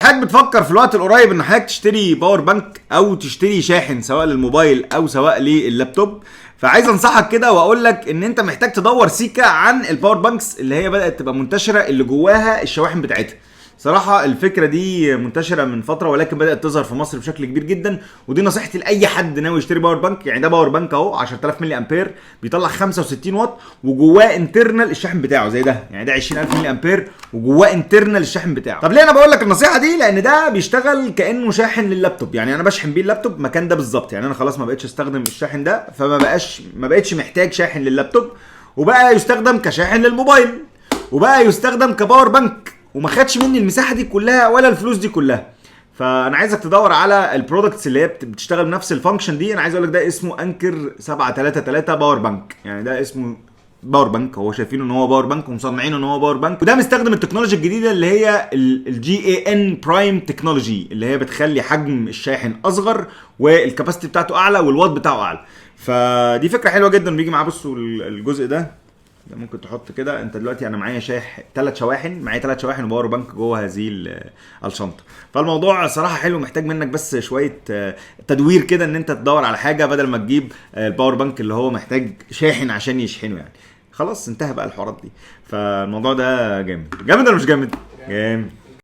حضرتك بتفكر في الوقت القريب ان حضرتك تشتري باور بانك او تشتري شاحن سواء للموبايل او سواء لللابتوب، فعايز انصحك كده واقول لك ان انت محتاج تدور سيكا عن الباور بانكس اللي هي بدات تبقى منتشره اللي جواها الشواحن بتاعتها. صراحة الفكرة دي منتشرة من فترة ولكن بدأت تظهر في مصر بشكل كبير جدا، ودي نصيحتي لأي حد ناوي يشتري باور بانك. يعني ده باور بانك اهو 10000 ملي امبير بيطلع 65 واط وجواه انترنال الشحن بتاعه زي ده، يعني ده 20000 ملي امبير وجواه انترنال الشحن بتاعه. طب ليه انا بقول لك النصيحة دي؟ لأن ده بيشتغل كأنه شاحن لللابتوب، يعني انا بشحن بيه اللابتوب مكان ده بالظبط. يعني انا خلاص ما بقتش استخدم الشاحن ده، ما بقتش محتاج شاحن لللابتوب، وبقى يستخدم كشاحن للموبايل، وبقى يستخدم كباور بانك، وما خدش مني المساحه دي كلها ولا الفلوس دي كلها. فانا عايزك تدور على البرودكتس اللي هي بتشتغل بنفس الفانكشن دي. انا عايز اقول لك ده اسمه انكر 733 باور بانك، يعني ده اسمه باور بانك، هو شايفينه ان هو باور بانك ومصنعينه ان هو باور بانك، وده مستخدم التكنولوجيا الجديده اللي هي الجي اي ان برايم تكنولوجي، اللي هي بتخلي حجم الشاحن اصغر والكاباسيتي بتاعته اعلى والوات بتاعه اعلى. فدي فكره حلوه جدا. بيجي معاه بصوا الجزء ده ممكن تحط كده. انت دلوقتي انا معايا ثلاث شواحن، معايا 3 شواحن وباور بانك جوه هذه الشنطه. فالموضوع صراحه حلو، محتاج منك بس شويه تدوير كده ان انت تدور على حاجه بدل ما تجيب الباور بانك اللي هو محتاج شاحن عشان يشحنه. يعني خلاص انتهى بقى الحوارات دي. فالموضوع ده جامد ولا مش جامد؟ جامد.